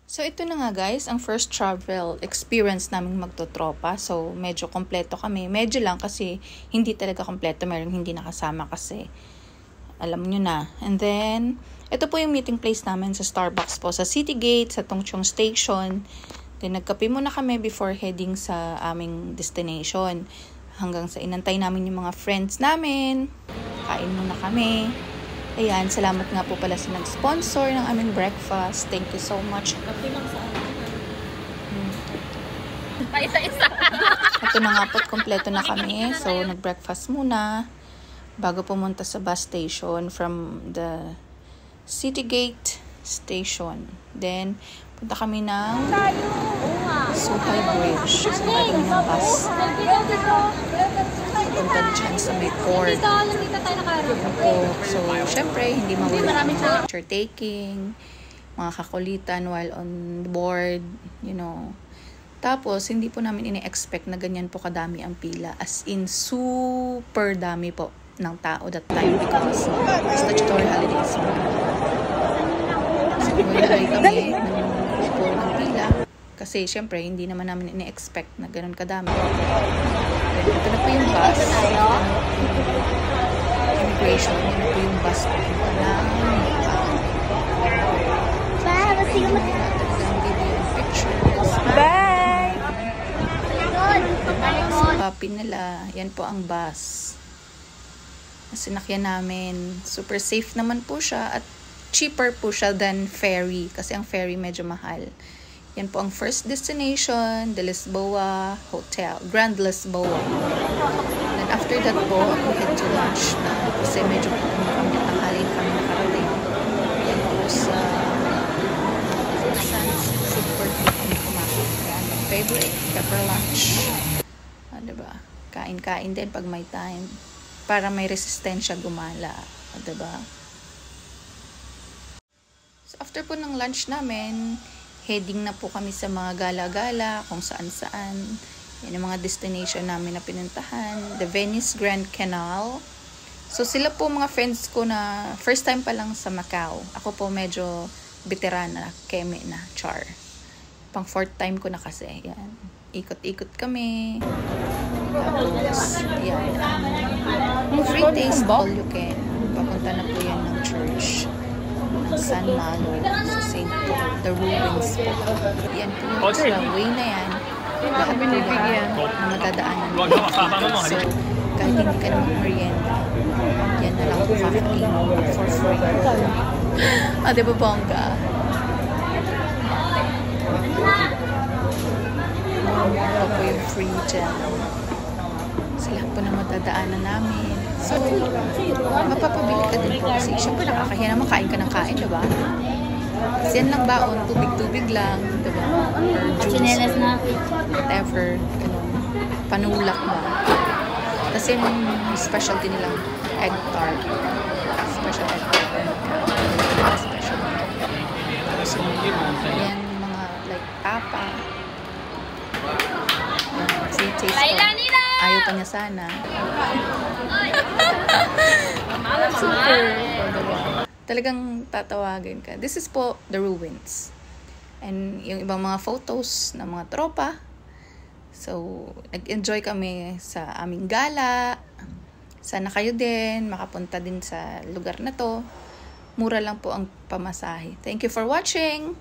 So ito na nga guys, ang first travel experience namin magtotropa. So medyo kompleto kami. Medyo lang kasi hindi talaga kompleto. Meron hindi nakasama kasi alam nyo na. And then, ito po yung meeting place namin sa Starbucks po. Sa City Gate, sa Tongchong Station. Then nagkape muna kami before heading sa aming destination. Hanggang sa inantay namin yung mga friends namin. Kain muna kami. Ayan, salamat nga po pala sa nag-sponsor ng aming breakfast. Thank you so much. Isa-isa. Ito na nga po, kompleto na kami. So, nag-breakfast muna bago pumunta sa bus station from the City Gate Station. Then, punta kami ng Suhay Bridge. So, kami ng bus. Punta dyan sa may port. So, syempre, hindi mawala picture taking, mga kakulitan while on board, you know. Tapos, hindi po namin ini-expect na ganyan po kadami ang pila. As in, super dami po ng tao that time because statutory holidays. So, nilagay kami ng pila. Kasi, syempre, hindi naman namin ini-expect na ganun kadami. Ito na po yung bus. Immigration. Ito na po yung bus. Bye! Papi nila. Yan po ang bus. Sinakyan namin. Super safe naman po siya at cheaper po siya than ferry. Kasi ang ferry medyo mahal. Yan po ang first destination, the Lisboa Hotel, Grand Lisboa. Then after that po, we head to lunch na kasi medyo tanghali na kami nakarating. Yan po sa food court po kami kumain. Yan, favorite, pepper lunch. Diba? Kain-kain din pag may time. Para may resistensya gumala. Diba? So after po ng lunch namin, heading na po kami sa mga gala-gala, kung saan-saan. Yan yung mga destination namin na pinuntahan. The Venice Grand Canal. So sila po mga friends ko na first time pa lang sa Macau. Ako po medyo veterana, keme na, char. Pang fourth time ko na kasi. Yan. Ikot-ikot kami. Tapos, yan. Free taste all you can. Papunta na po yan ng church. San Malo, sa St. Paul, the ruins po. Yan po, sa way na yan, lahat po yan na matadaanan mo. So, kahit hindi ka na mag-merienda, yan na lang po kakain for free. Diba bongga? Ito po yung free dyan. Sa lahat po na matadaanan namin. So, mapapabili ka din po kasi syempre nakakahiya naman kain ka ng kain, diba? Kasi yan lang baon, tubig-tubig lang, diba? Or juice, whatever, panulak ba. Kasi yung specialty nilang egg tart. Special egg tart. Special. Tapos yan, mga like tapa. Free taste po. Ayaw pa niya sana. Super. Talagang tatawagin ka. This is po the ruins. And yung ibang mga photos ng mga tropa. So, nag-enjoy kami sa aming gala. Sana kayo din makapunta din sa lugar na to. Mura lang po ang pamasahe. Thank you for watching!